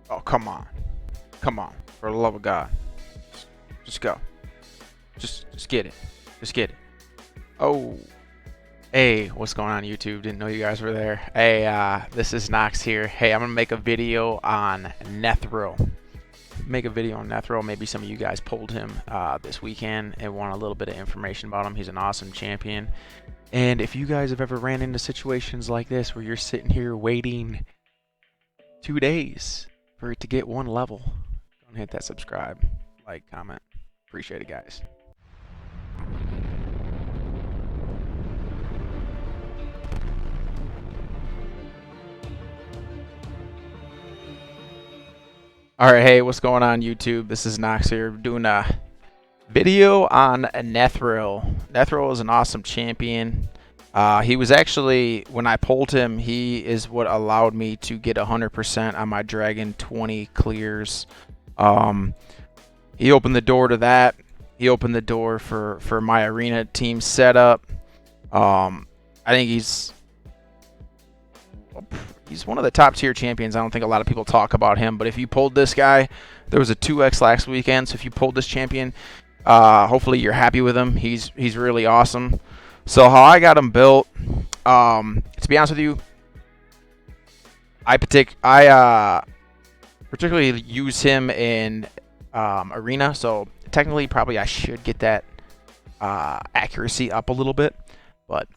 Oh, come on. Come on. For the love of God. Just go. Just get it. Just get it. Oh. Hey, what's going on YouTube? Didn't know you guys were there. Hey, this is Nox here. Hey, I'm gonna make a video on Nethril. Maybe some of you guys pulled him this weekend and want a little bit of information about him. He's an awesome champion. And if you guys have ever ran into situations like this where you're sitting here waiting 2 days for it to get one level, go and hit that subscribe, like, comment. Appreciate it, guys. Alright, hey, what's going on YouTube? This is Nox here doing a video on Nethril. Nethril is an awesome champion. He was actually, when I pulled him, he is what allowed me to get 100% on my Dragon 20 clears. He opened the door to that. He opened the door for my arena team setup. I think he's one of the top tier champions. I don't think a lot of people talk about him, but if you pulled this guy, there was a 2x last weekend, so if you pulled this champion, hopefully you're happy with him. He's really awesome. So how I got him built, to be honest with you, I particularly use him in arena, so technically probably I should get that accuracy up a little bit, but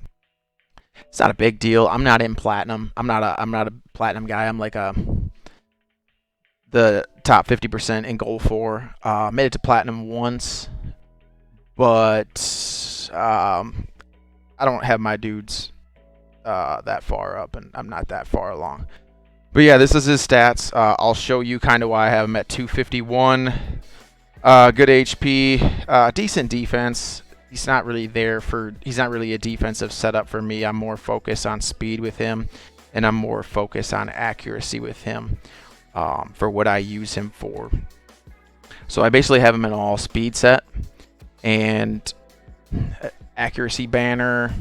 it's not a big deal. I'm not in platinum. I'm not a platinum guy. I'm like the top 50% in gold 4. Made it to platinum once, but I don't have my dudes that far up, and I'm not that far along. But yeah, this is his stats. I'll show you kind of why I have him at 251. Good HP, decent defense. He's not really a defensive setup for me. I'm more focused on speed with him, and I'm more focused on accuracy with him for what I use him for. So I basically have him in all speed set and accuracy banner,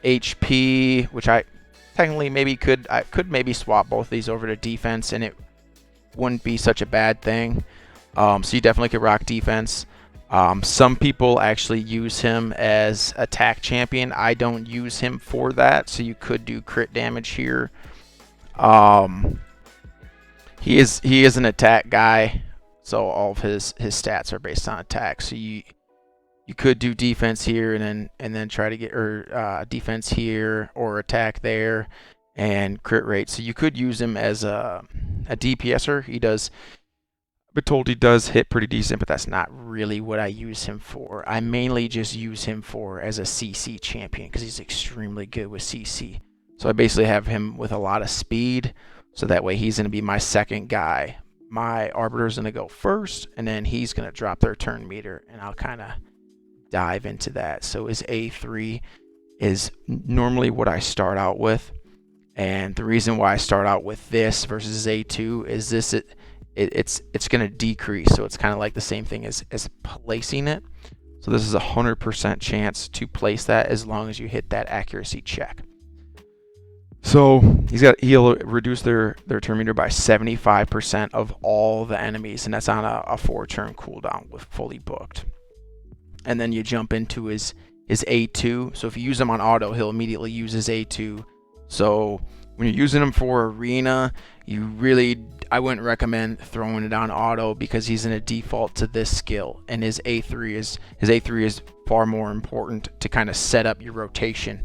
HP, which I technically could maybe swap both these over to defense, and it wouldn't be such a bad thing. So you definitely could rock defense. Some people actually use him as attack champion. I don't use him for that, so you could do crit damage here. He is an attack guy, so all of his stats are based on attack. So you could do defense here and then try to get defense here or attack there and crit rate. So you could use him as a DPSer. I've been told he does hit pretty decent, but that's not really what I use him for. I mainly just use him as a CC champion because he's extremely good with CC. So I basically have him with a lot of speed, so that way he's going to be my second guy. My Arbiter's going to go first, and then he's going to drop their turn meter, and I'll kind of dive into that. So his A3 is normally what I start out with, and the reason why I start out with this versus A2 is it's going to decrease, so it's kind of like the same thing as placing it. So this is a 100% chance to place that as long as you hit that accuracy check. So he'll reduce their turn meter by 75% of all the enemies, and that's on a 4-turn cooldown with fully booked. And then you jump into his A2. So if you use him on auto, he'll immediately use his A2. So when you're using him for arena, I wouldn't recommend throwing it on auto because he's in a default to this skill, and his A3 is far more important to kind of set up your rotation.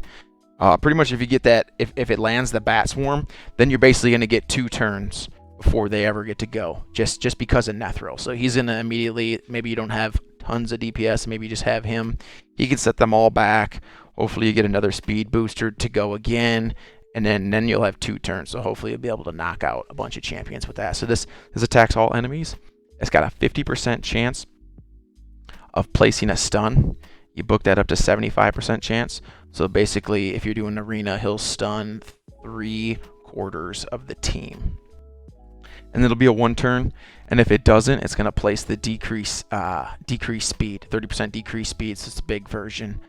Pretty much if you get that, if it lands the bat swarm, then you're basically going to get 2 turns before they ever get to go, just because of Nethril. So he's going to immediately, maybe you don't have tons of DPS, maybe you just have him. He can set them all back. Hopefully you get another speed booster to go again, and then you'll have 2 turns. So hopefully you'll be able to knock out a bunch of champions with that. So this attacks all enemies. It's got a 50% chance of placing a stun. You book that up to 75% chance. So basically, if you're doing arena, he'll stun 3/4 of the team. And it'll be a 1 turn. And if it doesn't, it's going to place the decrease speed, 30% decrease speed. So it's a big version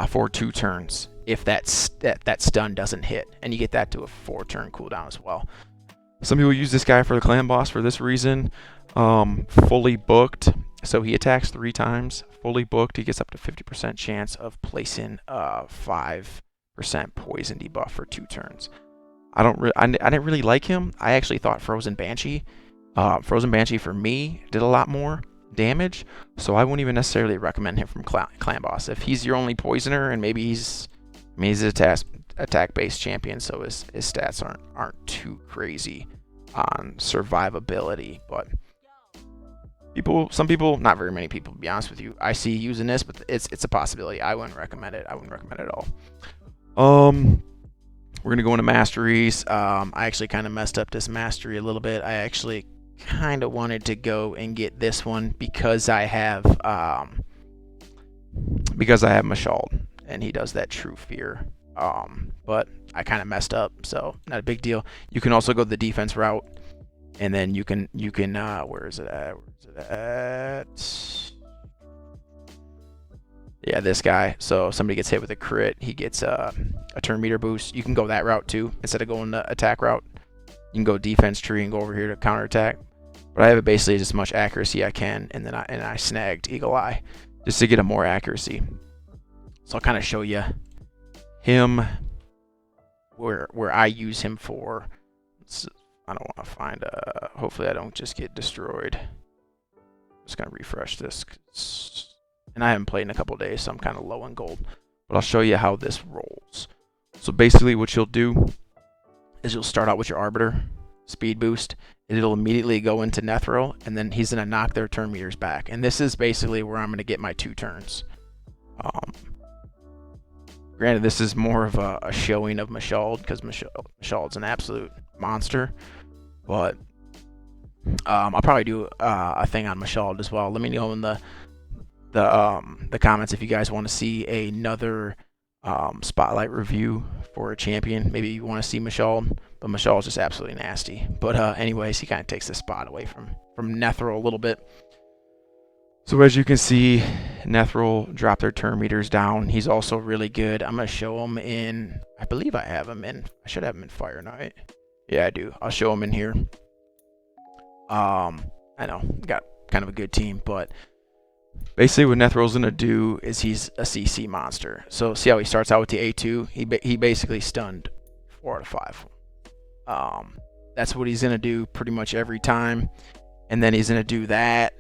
for 2 turns. If that stun doesn't hit, and you get that to a 4-turn cooldown as well. Some people use this guy for the clan boss for this reason. Fully booked, so he attacks 3 times. Fully booked, he gets up to 50% chance of placing 5% poison debuff for 2 turns. I didn't really like him. I actually thought Frozen Banshee for me did a lot more damage, so I wouldn't even necessarily recommend him from clan boss. If he's your only poisoner, and maybe he's an attack-based champion, so his stats aren't too crazy on survivability. But some people, not very many people, to be honest with you, I see using this, but it's a possibility. I wouldn't recommend it. I wouldn't recommend it at all. We're gonna go into masteries. I actually kind of messed up this mastery a little bit. I actually kind of wanted to go and get this one because I have Mashald, and he does that True Fear. But I kind of messed up, so not a big deal. You can also go the defense route, and then you can where is it at? Yeah, this guy. So somebody gets hit with a crit, he gets a turn meter boost. You can go that route too instead of going the attack route. You can go defense tree and go over here to counterattack. But I have it basically as much accuracy I can, and then I snagged Eagle Eye just to get a more accuracy. So I'll kind of show you him where I use him for. I don't want to find hopefully I don't just get destroyed. I'm just gonna refresh this, and I haven't played in a couple days, so I'm kind of low in gold. But I'll show you how this rolls. So basically what you'll do is you'll start out with your Arbiter, speed boost, and it'll immediately go into Nethril, and then he's going to knock their turn meters back. And this is basically where I'm going to get my 2 turns. Granted, this is more of a showing of Mashald, because Mashald's an absolute monster. But I'll probably do a thing on Mashald as well. Let me know in the comments if you guys want to see another spotlight review for a champion. Maybe you want to see Mashald, but Mashald's just absolutely nasty. But anyways, he kind of takes the spot away from Nethril a little bit. So as you can see, Nethril dropped their turn meters down. He's also really good. I'm going to show him in, I believe I have him in, I should have him in Fire Knight. Yeah, I do. I'll show him in here. I know, got kind of a good team, but basically what Nethril's going to do is he's a CC monster. So see how he starts out with the A2? He basically stunned 4 out of 5. That's what he's going to do pretty much every time. And then he's going to do that.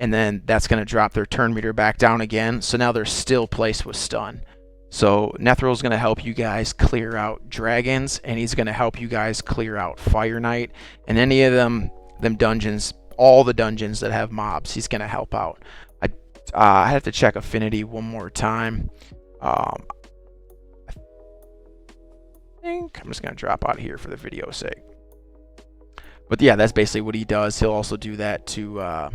And then that's going to drop their turn meter back down again. So now they're still placed with stun. So Nethril's going to help you guys clear out dragons. And he's going to help you guys clear out Fire Knight. And any of them dungeons, all the dungeons that have mobs, he's going to help out. I have to check affinity one more time. I think I'm just going to drop out of here for the video's sake. But yeah, that's basically what he does. He'll also do that to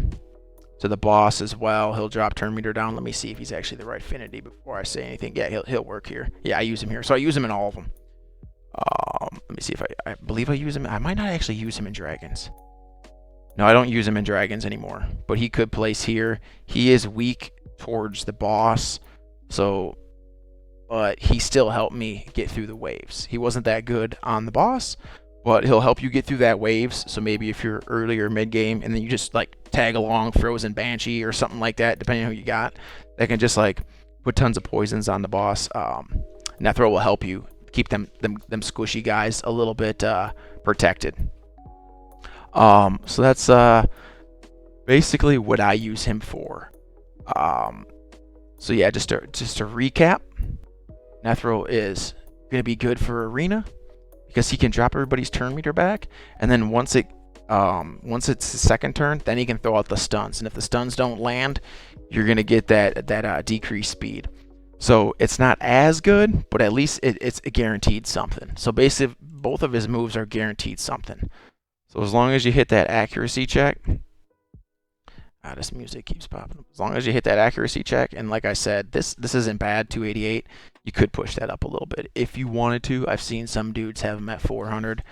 the boss as well. He'll drop turn meter down. Let me see if he's actually the right affinity before I say anything. Yeah, he'll work here. Yeah, I use him here. So I use him in all of them. Let me see if I believe I use him. I might not actually use him in dragons. No, I don't use him in dragons anymore, but he could place here. He is weak towards the boss, so, but he still helped me get through the waves. He wasn't that good on the boss, but he'll help you get through that waves. So maybe if you're early or mid game, and then you just like tag along Frozen Banshee or something like that, depending on who you got, that can just like put tons of poisons on the boss. Nethril will help you keep them squishy guys a little bit protected. So that's basically what I use him for. So yeah, just to recap, Nethril is going to be good for arena because he can drop everybody's turn meter back, and then once it's his second turn, then he can throw out the stuns, and if the stuns don't land, you're going to get that decreased speed. So it's not as good, but at least it's guaranteed something. So basically, both of his moves are guaranteed something. So as long as you hit that accuracy check, this music keeps popping up. As long as you hit that accuracy check, and like I said, this isn't bad, 288. You could push that up a little bit if you wanted to. I've seen some dudes have them at 400.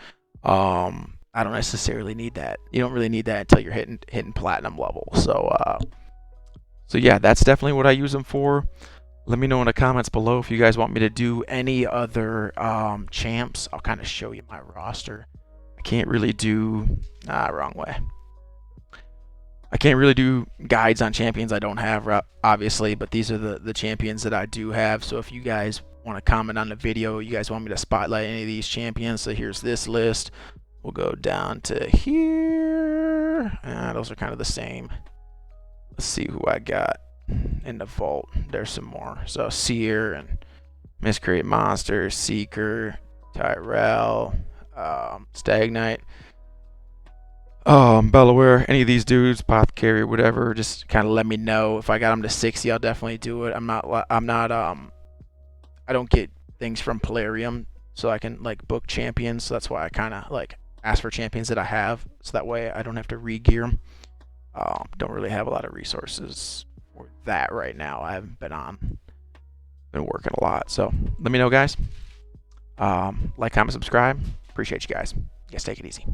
I don't necessarily need that. You don't really need that until you're hitting platinum level. So yeah, that's definitely what I use them for. Let me know in the comments below if you guys want me to do any other champs. I'll kind of show you my roster. I can't really do wrong way. I can't really do guides on champions I don't have, obviously, but these are the champions that I do have. So if you guys want to comment on the video, you guys want me to spotlight any of these champions, so here's this list. We'll go down to here. Those are kind of the same. Let's see who I got in the vault. There's some more. So Seer and Miscreate Monster, Seeker, Tyrell, Stagnite. Belaware, any of these dudes, Apothecary, whatever, just kind of let me know. If I got them to 60, I'll definitely do it. I don't get things from Polarium, so I can like book champions. So that's why I kind of like ask for champions that I have, so that way I don't have to re-gear them. Don't really have a lot of resources for that right now. I haven't been working a lot. So let me know, guys. Like, comment, subscribe. Appreciate you guys. You guys take it easy.